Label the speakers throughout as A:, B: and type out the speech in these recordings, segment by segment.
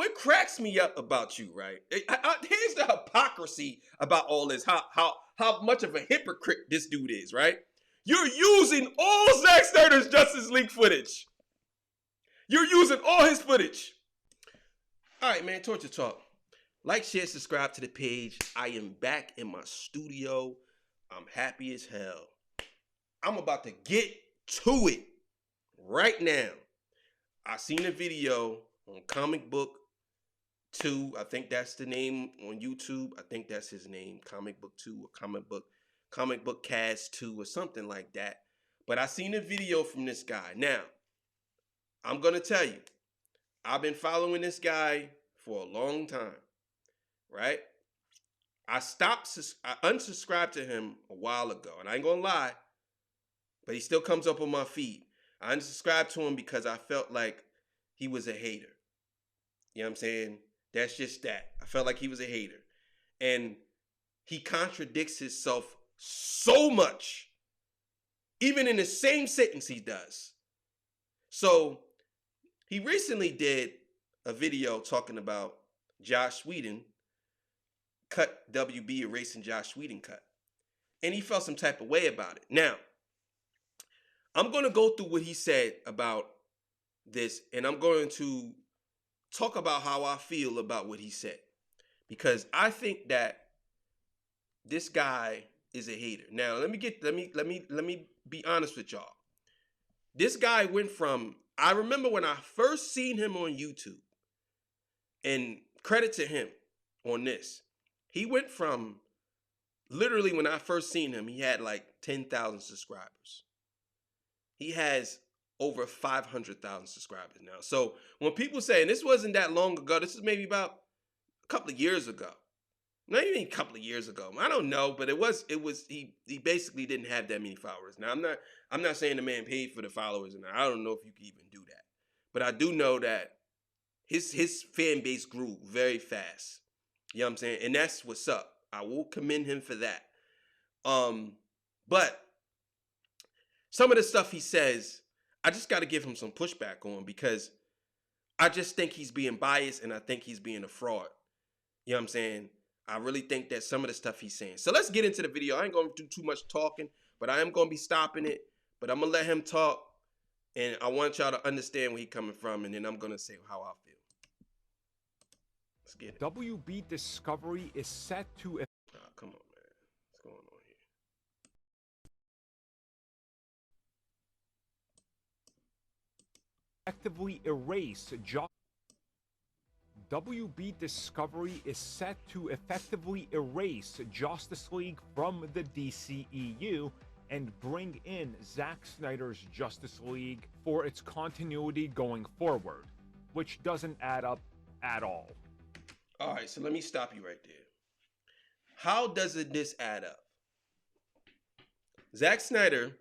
A: what cracks me up about you, right? Here's the hypocrisy about all this. How much of a hypocrite this dude is, right? You're using all Zack Snyder's Justice League footage. You're using all his footage. All right, man. Torture Talk. Like, share, subscribe to the page. I am back in my studio. I'm happy as hell. I'm about to get to it right now. I seen a video on Comic Book 2. I think that's the name on YouTube. I think that's his name. Comic Book 2 or Comic Book Cast 2 or something like that. But I seen a video from this guy. Now, I'm going to tell you, I've been following this guy for a long time, right? I unsubscribed to him a while ago, and I ain't going to lie, but he still comes up on my feed. I unsubscribed to him because I felt like he was a hater. You know what I'm saying? That's just that. I felt like he was a hater. And he contradicts himself so much. Even in the same sentence he does. So he recently did a video talking about Joss Whedon cut WB, erasing Joss Whedon cut. And he felt some type of way about it. Now, I'm going to go through what he said about this, and I'm going to talk about how I feel about what he said. Because I think that this guy is a hater. Now, let me be honest with y'all. This guy went from, I remember when I first seen him on YouTube, and credit to him on this. He went from, literally when I first seen him, he had like 10,000 subscribers. He has over 500,000 subscribers now. So when people say, and this wasn't that long ago, this is maybe about a couple of years ago. Not even a couple of years ago. I don't know, but he basically didn't have that many followers. Now I'm not saying the man paid for the followers, and I don't know if you can even do that. But I do know that his fan base grew very fast. You know what I'm saying? And that's what's up. I will commend him for that. But some of the stuff he says, I just got to give him some pushback on, because I just think he's being biased, and I think he's being a fraud. You know what I'm saying? I really think that some of the stuff he's saying. So let's get into the video. I ain't going to do too much talking, but I am going to be stopping it. But I'm going to let him talk, and I want y'all to understand where he's coming from, and then I'm going to say how I feel. Let's get it.
B: WB Discovery is set to...
A: Oh, come on, man. What's going on here?
B: effectively erase WB Discovery is set to effectively erase Justice League from the DCEU and bring in Zack Snyder's Justice League for its continuity going forward, which doesn't add up at all.
A: All right, so let me stop you right there. How doesn't this add up? Zack Snyder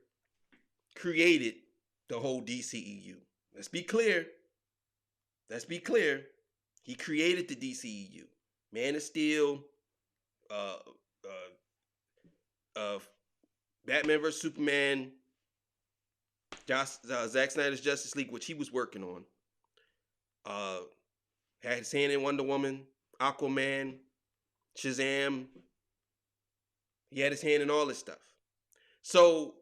A: created the whole DCEU. Let's be clear. Let's be clear. He created the DCEU. Man of Steel, Batman vs. Superman, Zack Snyder's Justice League, which he was working on. Had his hand in Wonder Woman, Aquaman, Shazam. He had his hand in all this stuff. So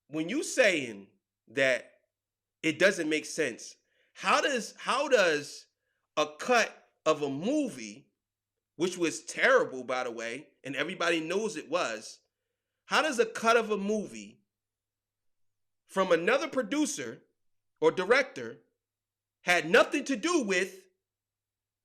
A: when you saying that it doesn't make sense, how does a cut of a movie, which was terrible, by the way, and everybody knows it was, how does a cut of a movie from another producer or director had nothing to do with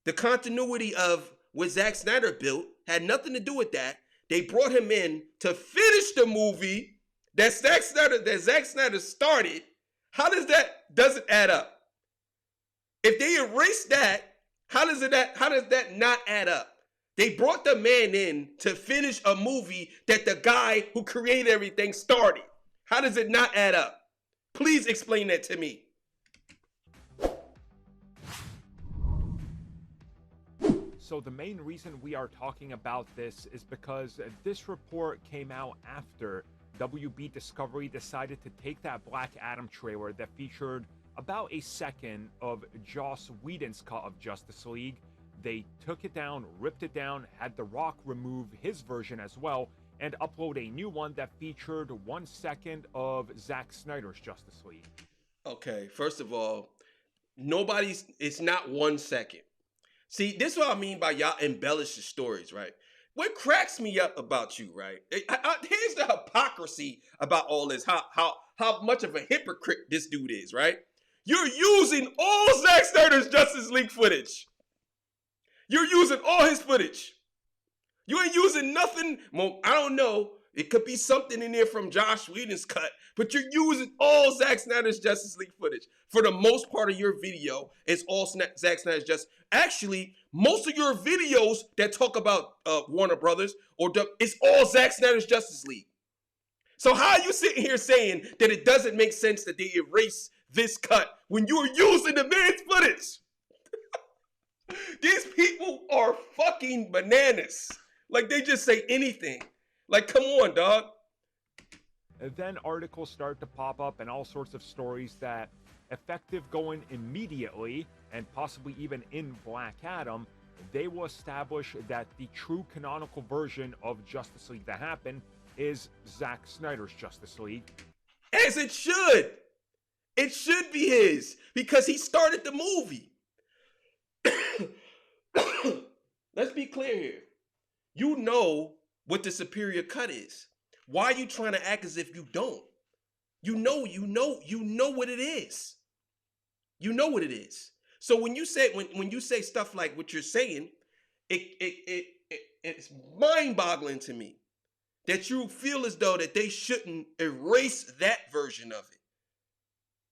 A: the continuity of what Zack Snyder built, had nothing to do with that? They brought him in to finish the movie that Zack Snyder started. How doesn't add up? If they erase that, how does that not add up? They brought the man in to finish a movie that the guy who created everything started. How does it not add up? Please explain that to me.
B: So the main reason we are talking about this is because this report came out after WB Discovery decided to take that Black Adam trailer that featured about a second of Joss Whedon's cut of Justice League. They took it down, ripped it down, had The Rock remove his version as well, and upload a new one that featured 1 second of Zack Snyder's Justice League.
A: Okay, first of all, it's not 1 second. See, this is what I mean by y'all embellish the stories, right? What cracks me up about you, right? Here's the hypocrisy about all this, how much of a hypocrite this dude is, right? You're using all Zack Snyder's Justice League footage. You're using all his footage. You ain't using nothing. Well, I don't know. It could be something in there from Joss Whedon's cut, but you're using all Zack Snyder's Justice League footage. For the most part of your video, it's all Zack Snyder's Justice. Actually, most of your videos that talk about Warner Brothers it's all Zack Snyder's Justice League. So how are you sitting here saying that it doesn't make sense that they erase this cut when you're using the man's footage? These people are fucking bananas. Like, they just say anything. Like, come on, dog.
B: And then articles start to pop up and all sorts of stories that effective going immediately and possibly even in Black Adam, they will establish that the true canonical version of Justice League that happened is Zack Snyder's Justice League.
A: As it should. It should be his because he started the movie. Let's be clear here. You know what the superior cut is. Why are you trying to act as if you don't? You know what it is. You know what it is. So when you say stuff like what you're saying, it's mind-boggling to me that you feel as though that they shouldn't erase that version of it.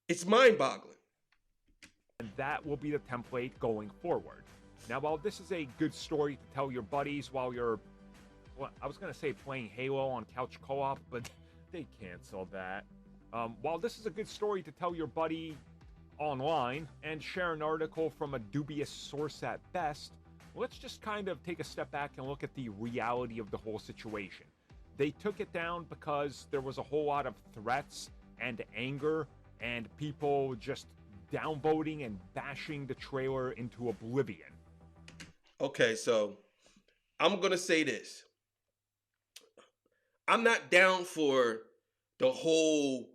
A: It's mind-boggling.
B: And that will be the template going forward. Now, while this is a good story to tell your buddies while you're, well, I was going to say playing Halo on couch co-op, but they canceled that. While this is a good story to tell your buddy online and share an article from a dubious source at best, let's just kind of take a step back and look at the reality of the whole situation. They took it down because there was a whole lot of threats and anger and people just downvoting and bashing the trailer into oblivion.
A: Okay, so I'm going to say this. I'm not down for the whole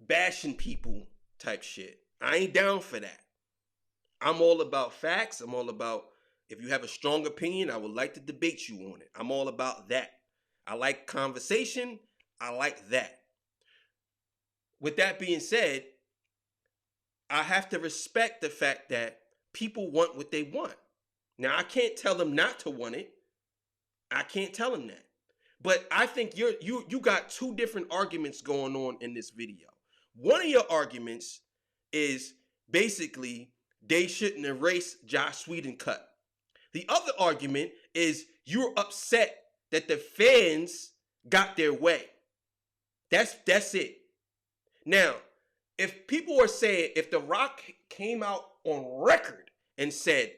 A: bashing people type shit. I ain't down for that. I'm all about facts. I'm all about, if you have a strong opinion, I would like to debate you on it. I'm all about that. I like conversation. I like that. With that being said, I have to respect the fact that people want what they want. Now, I can't tell them not to want it. I can't tell them that. But I think you got two different arguments going on in this video. One of your arguments is basically they shouldn't erase Joss Whedon cut. The other argument is you're upset that the fans got their way. That's it. Now, if people are saying, if The Rock came out on record and said,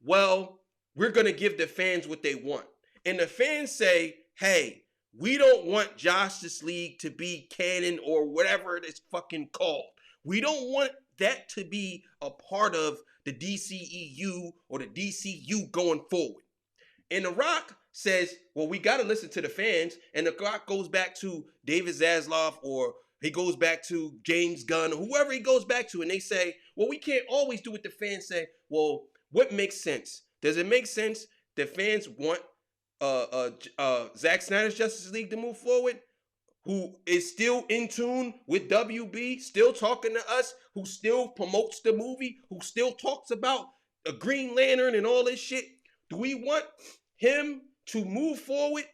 A: well, we're going to give the fans what they want, and the fans say, hey, we don't want Justice League to be canon or whatever it is fucking called. We don't want that to be a part of the DCEU or the DCU going forward. And The Rock says, well, we got to listen to the fans. And The Rock goes back to David Zaslav, or he goes back to James Gunn, or whoever he goes back to, and they say, well, we can't always do what the fans say. Well, what makes sense? Does it make sense the fans want Zack Snyder's Justice League to move forward, who is still in tune with WB, still talking to us, who still promotes the movie, who still talks about a Green Lantern and all this shit? Do we want him to move forward?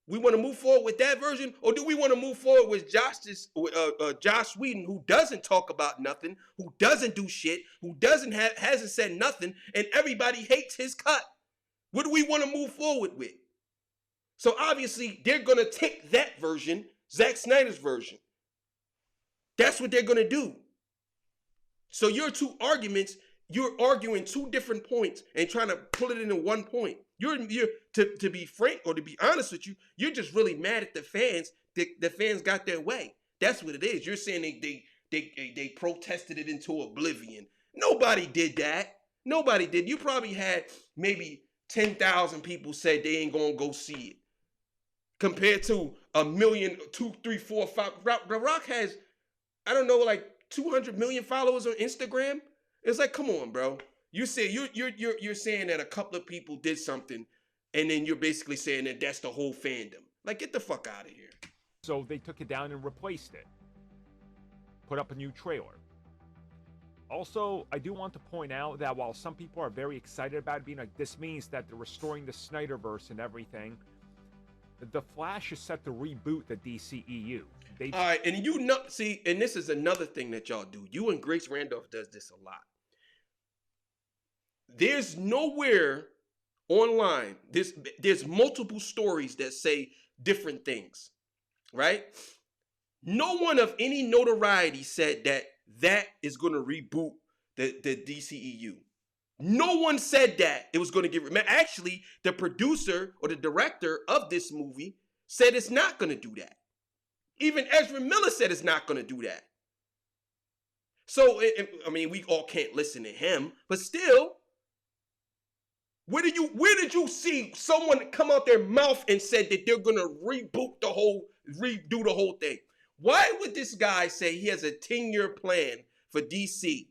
A: We want to move forward with that version, or do we want to move forward with Joss Whedon, who doesn't talk about nothing, who doesn't do shit, who hasn't said nothing, and everybody hates his cut? What do we want to move forward with? So obviously, they're going to take that version, Zack Snyder's version. That's what they're going to do. So your two arguments, you're arguing two different points and trying to pull it into one point. You're to be frank, or to be honest with you, you're just really mad at the fans. The fans got their way. That's what it is. You're saying they protested it into oblivion. Nobody did that. Nobody did. You probably had maybe 10,000 people said they ain't gonna go see it, compared to a million, 2, 3, 4, 5. The Rock has, I don't know, like 200 million followers on Instagram. It's like, come on, bro. You say you're saying that a couple of people did something, and then you're basically saying that that's the whole fandom. Like, get the fuck out of here.
B: So they took it down and replaced it. Put up a new trailer. Also, I do want to point out that while some people are very excited about it, being like, this means that they're restoring the Snyderverse and everything, The Flash is set to reboot the DCEU.
A: All right, and you know, see, and this is another thing that y'all do. You and Grace Randolph does this a lot. There's nowhere online, there's multiple stories that say different things, right? No one of any notoriety said that is going to reboot the DCEU. No one said that it was going to get. Actually, the producer or the director of this movie said it's not going to do that. Even Ezra Miller said it's not going to do that. So, I mean, we all can't listen to him, but still, where did you see someone come out their mouth and said that they're going to redo the whole thing? Why would this guy say he has a 10-year plan for DC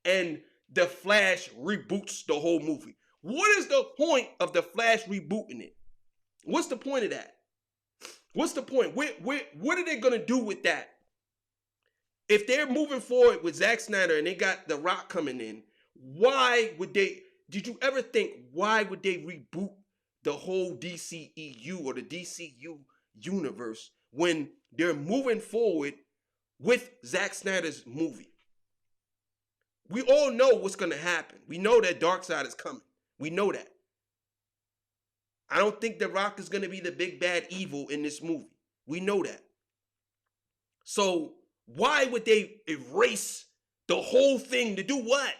A: and The Flash reboots the whole movie? What is the point of The Flash rebooting it? What's the point of that? What's the point? What are they going to do with that? If they're moving forward with Zack Snyder and they got The Rock coming in, did you ever think, why would they reboot the whole DCEU or the DCU universe when they're moving forward with Zack Snyder's movie? We all know what's going to happen. We know that Darkseid is coming. We know that. I don't think The Rock is going to be the big bad evil in this movie. We know that. So why would they erase the whole thing? To do what?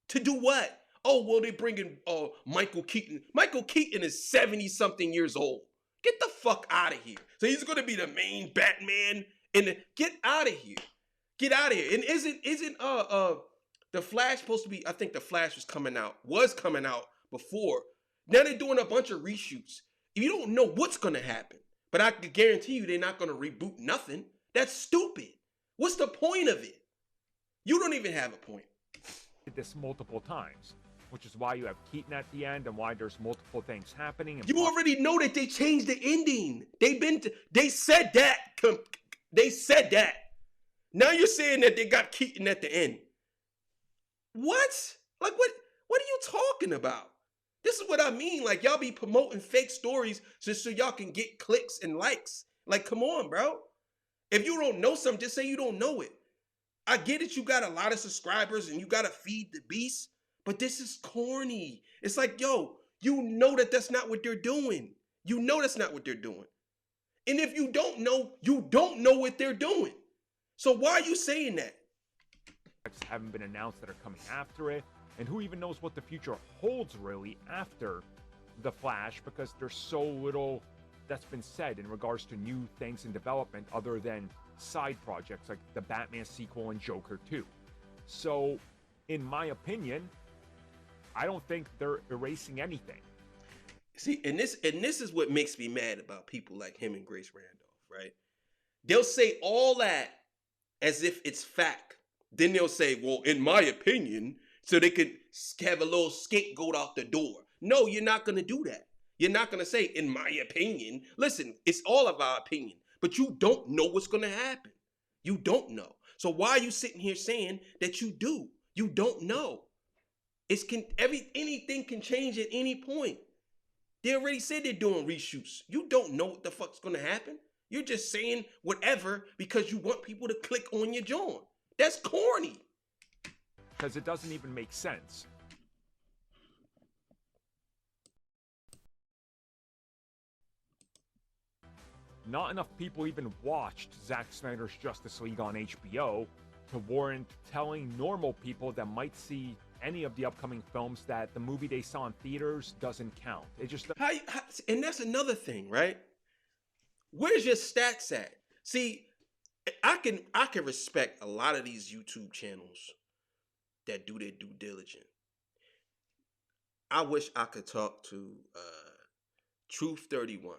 A: To do what? Oh, well, they bring in Michael Keaton. Michael Keaton is 70-something years old. Get the fuck out of here. So he's going to be the main Batman. Get out of here. Get out of here. And isn't The Flash supposed to be, I think The Flash was coming out before. Now they're doing a bunch of reshoots. You don't know what's going to happen. But I can guarantee you they're not going to reboot nothing. That's stupid. What's the point of it? You don't even have a point.
B: Did this multiple times, which is why you have Keaton at the end and why there's multiple things happening. And
A: you already know that they changed the ending. They said that. They said that. Now you're saying that they got Keaton at the end. What? Like, what are you talking about? This is what I mean. Like, y'all be promoting fake stories just so y'all can get clicks and likes. Like, come on, bro. If you don't know something, just say you don't know it. I get it. You got a lot of subscribers and you got to feed the beast, but this is corny. It's like, yo, you know that that's not what they're doing. You know that's not what they're doing. And if you don't know what they're doing. So why are you saying that?
B: Haven't been announced that are coming after it, and who even knows what the future holds really after The Flash, because there's so little that's been said in regards to new things in development other than side projects like the Batman sequel and Joker 2. So, in my opinion, I don't think they're erasing anything.
A: See, and this is what makes me mad about people like him and Grace Randolph, right? They'll say all that as if it's fact. Then they'll say, well, in my opinion, so they could have a little scapegoat out the door. No, you're not going to do that. You're not going to say, in my opinion. Listen, it's all of our opinion, but you don't know what's going to happen. You don't know. So why are you sitting here saying that you do? You don't know. Anything can change at any point. They already said they're doing reshoots. You don't know what the fuck's going to happen. You're just saying whatever because you want people to click on your joint. That's corny.
B: Because it doesn't even make sense. Not enough people even watched Zack Snyder's Justice League on HBO to warrant telling normal people that might see any of the upcoming films that the movie they saw in theaters doesn't count. It just...
A: And that's another thing, right? Where's your stats at? See, I can respect a lot of these YouTube channels that do their due diligence. I wish I could talk to Truth 31.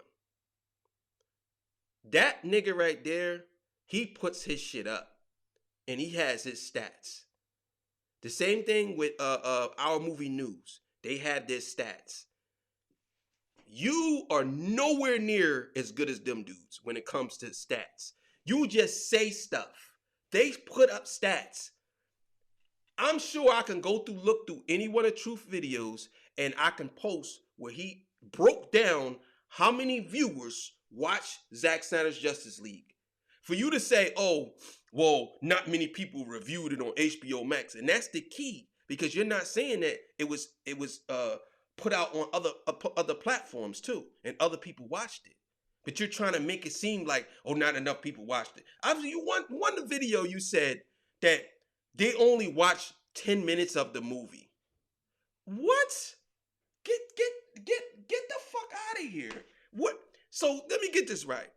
A: That nigga right there, he puts his shit up and he has his stats. The same thing with Our Movie News. They have their stats. You are nowhere near as good as them dudes when it comes to stats. You just say stuff. They put up stats. I'm sure I can look through any one of Truth videos and I can post where he broke down how many viewers watch Zack Snyder's Justice League. For you to say, oh, well, not many people reviewed it on HBO Max. And that's the key, because you're not saying that it was put out on other platforms too, and other people watched it. But you're trying to make it seem like, oh, not enough people watched it. Obviously, one video you said that they only watched 10 minutes of the movie. What? Get the fuck out of here. What? So let me get this right.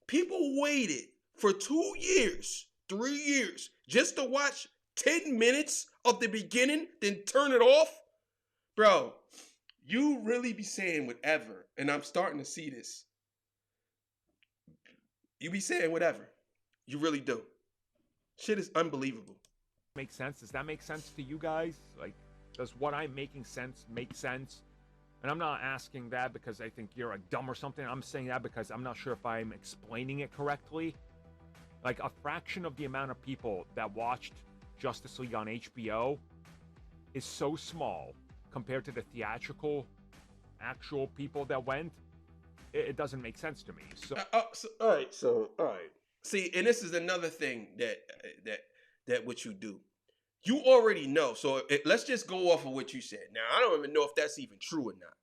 A: People waited for 2 years, 3 years, just to watch 10 minutes of the beginning, then turn it off? Bro, you really be saying whatever, and I'm starting to see this. You be saying whatever. You really do. Shit is unbelievable.
B: Make sense? Does that make sense to you guys? Like, does what I'm making sense make sense? And I'm not asking that because I think you're dumb or something. I'm saying that because I'm not sure if I'm explaining it correctly. Like, a fraction of the amount of people that watched Justice League on HBO is so small compared to the theatrical, actual people that went. It doesn't make sense to me. So
A: all right. See, and this is another thing that what you do. You already know. So let's just go off of what you said. Now, I don't even know if that's even true or not.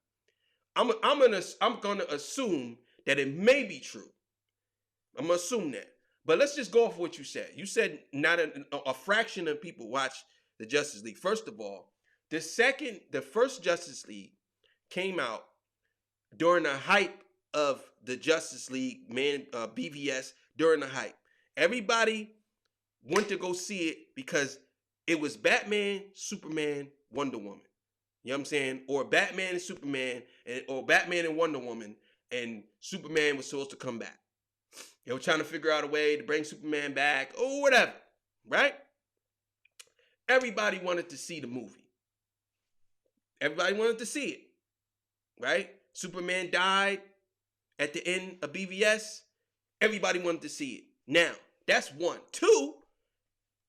A: I'm gonna assume that it may be true. I'm gonna assume that. But let's just go off of what you said. You said not a fraction of people watch the Justice League. First of all, the first Justice League came out during the hype of the Justice League, BVS, during the hype. Everybody went to go see it because it was Batman, Superman, Wonder Woman. You know what I'm saying? Or Batman and Superman, or Batman and Wonder Woman, and Superman was supposed to come back. They were trying to figure out a way to bring Superman back, or whatever, right? Everybody wanted to see the movie. Everybody wanted to see it, right? Superman died at the end of BVS. Everybody wanted to see it. Now, that's one. Two,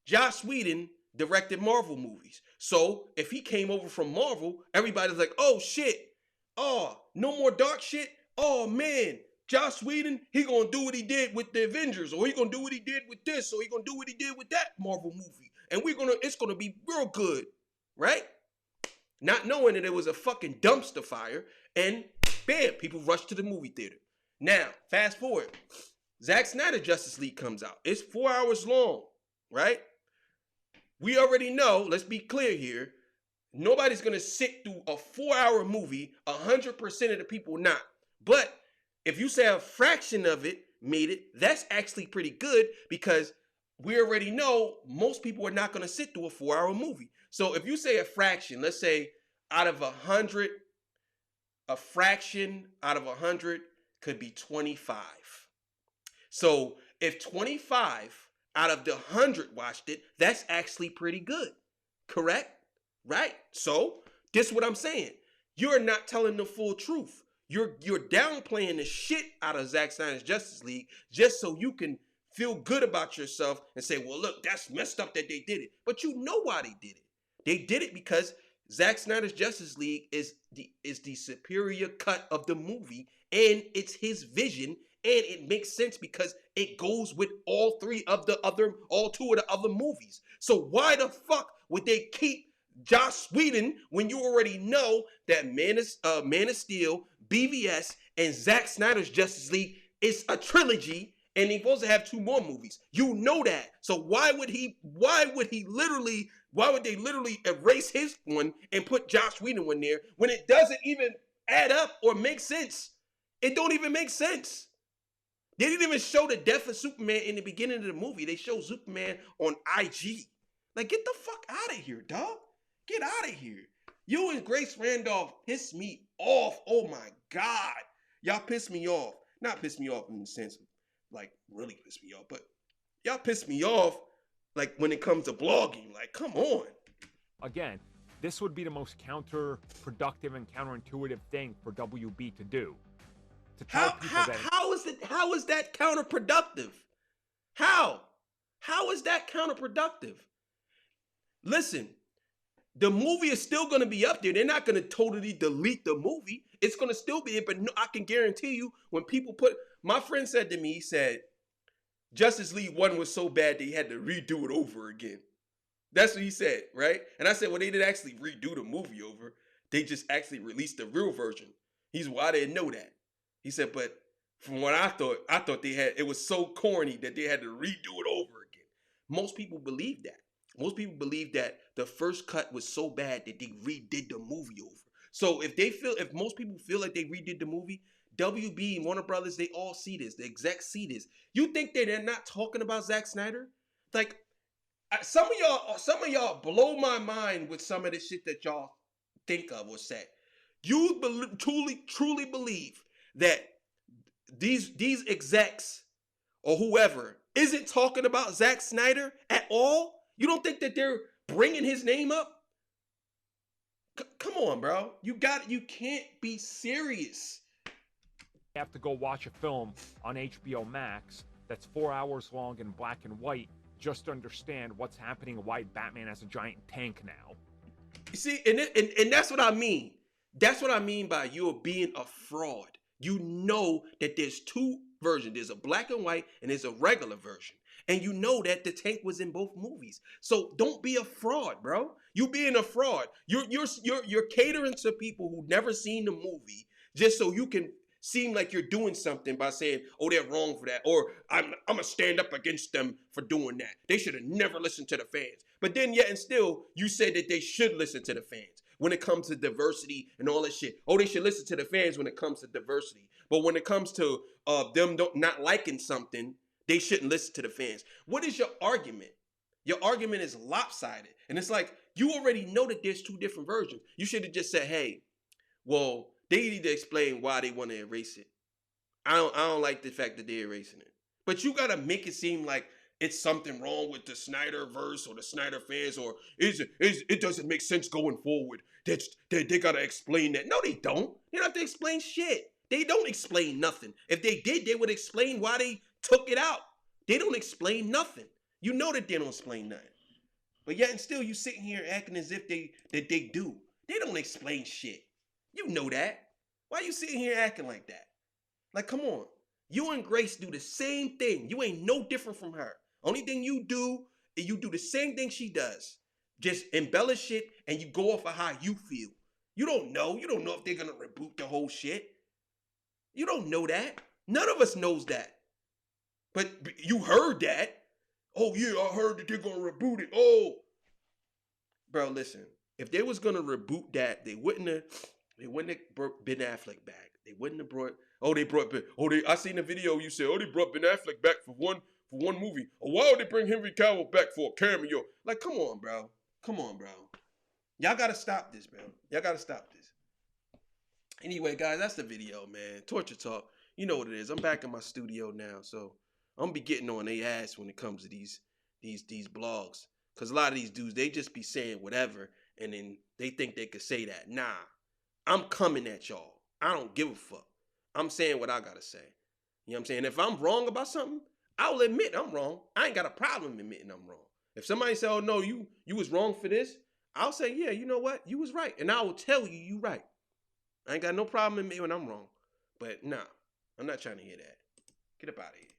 A: Joss Whedon directed Marvel movies. So if he came over from Marvel, everybody's like, oh shit. Oh, no more dark shit. Oh man, Joss Whedon, he gonna do what he did with the Avengers, or he gonna do what he did with this, or he gonna do what he did with that Marvel movie. And it's gonna be real good, right? Not knowing that it was a fucking dumpster fire, and bam, people rushed to the movie theater. Now, fast forward. Zack Snyder Justice League comes out. It's 4 hours long, right? We already know, let's be clear here, nobody's going to sit through a 4-hour movie, 100% of the people not. But if you say a fraction of it made it, that's actually pretty good, because we already know most people are not going to sit through a 4-hour movie. So if you say a fraction, let's say out of 100, a fraction out of 100 could be 25. So if 25 out of the 100 watched it, that's actually pretty good. Correct? Right? So this is what I'm saying. You're not telling the full truth. You're downplaying the shit out of Zack Snyder's Justice League just so you can feel good about yourself and say, well, look, that's messed up that they did it. But you know why they did it. They did it because Zack Snyder's Justice League is the superior cut of the movie, and it's his vision, and it makes sense because it goes with all two of the other movies. So why the fuck would they keep Joss Whedon when you already know that Man of Steel, BVS, and Zack Snyder's Justice League is a trilogy, and he's supposed to have 2 more movies? You know that. So why would they literally erase his one and put Joss Whedon one there when it doesn't even add up or make sense? It don't even make sense. They didn't even show the death of Superman in the beginning of the movie. They showed Superman on IG. Like, get the fuck out of here, dog. Get out of here. You and Grace Randolph pissed me off. Oh my God. Y'all pissed me off. Not pissed me off in the sense of, like, really pissed me off, but y'all pissed me off, like, when it comes to blogging. Like, come on.
B: Again, this would be the most counterproductive and counterintuitive thing for WB to do. To tell people that
A: How is that counterproductive? How is that counterproductive? Listen, the movie is still going to be up there. They're not going to totally delete the movie. It's going to still be there, but no, I can guarantee you when people my friend said to me, he said, Justice League 1 was so bad they had to redo it over again. That's what he said, right? And I said, well, they didn't actually redo the movie over. They just actually released the real version. I didn't know that. He said, but from what I thought it was so corny that they had to redo it over again. Most people believe that. Most people believe that the first cut was so bad that they redid the movie over. So if most people feel like they redid the movie, WB and Warner Brothers, they all see this. The execs see this. You think that they're not talking about Zack Snyder? Like, some of y'all blow my mind with some of the shit that y'all think of or say. You truly believe that these execs or whoever isn't talking about Zack Snyder at all? You don't think that they're bringing his name up? Come on, bro. You can't be serious.
B: you have to go watch a film on HBO Max that's 4 hours long in black and white just to understand what's happening and why Batman has a giant tank now.
A: You see, and that's what I mean. That's what I mean by you're being a fraud. You know that there's two versions. There's a black and white and there's a regular version. And you know that the tank was in both movies. So don't be a fraud, bro. You being a fraud. You're catering to people who never seen the movie just so you can seem like you're doing something by saying, oh, they're wrong for that. Or I'm going to stand up against them for doing that. They should have never listened to the fans. But then yet and still, you said that they should listen to the fans when it comes to diversity and all that shit. Oh, they should listen to the fans when it comes to diversity. But when it comes to them not liking something, they shouldn't listen to the fans. What is your argument? Your argument is lopsided. And it's like, you already know that there's two different versions. You should have just said, hey, well, they need to explain why they want to erase it. I don't like the fact that they're erasing it. But you got to make it seem like it's something wrong with the Snyderverse or the Snyder fans, or it doesn't make sense going forward. They got to explain that. No, they don't. They don't have to explain shit. They don't explain nothing. If they did, they would explain why they took it out. They don't explain nothing. You know that they don't explain nothing. But yet and still you sitting here acting as if they do. They don't explain shit. You know that. Why you sitting here acting like that? Like, come on. You and Grace do the same thing. You ain't no different from her. Only thing you do is you do the same thing she does. Just embellish it and you go off of how you feel. You don't know. You don't know if they're going to reboot the whole shit. You don't know that. None of us knows that. But you heard that. Oh, yeah, I heard that they're going to reboot it. Oh. Bro, listen. If they was going to reboot that, they wouldn't have brought Ben Affleck back. They wouldn't have brought... I seen the video you said, they brought Ben Affleck back for one movie. Or why would they bring Henry Cavill back for a cameo? Like, come on, bro. Come on, bro. Y'all got to stop this, bro. Y'all got to stop this. Anyway, guys, that's the video, man. Torture Talk. You know what it is. I'm back in my studio now, so I'm going to be getting on their ass when it comes to these blogs. Because a lot of these dudes, they just be saying whatever, and then they think they could say that. Nah, I'm coming at y'all. I don't give a fuck. I'm saying what I got to say. You know what I'm saying? If I'm wrong about something, I'll admit I'm wrong. I ain't got a problem admitting I'm wrong. If somebody say, oh, no, you was wrong for this, I'll say, yeah, you know what? You was right. And I will tell you right. I ain't got no problem admitting when I'm wrong. But nah, I'm not trying to hear that. Get up out of here.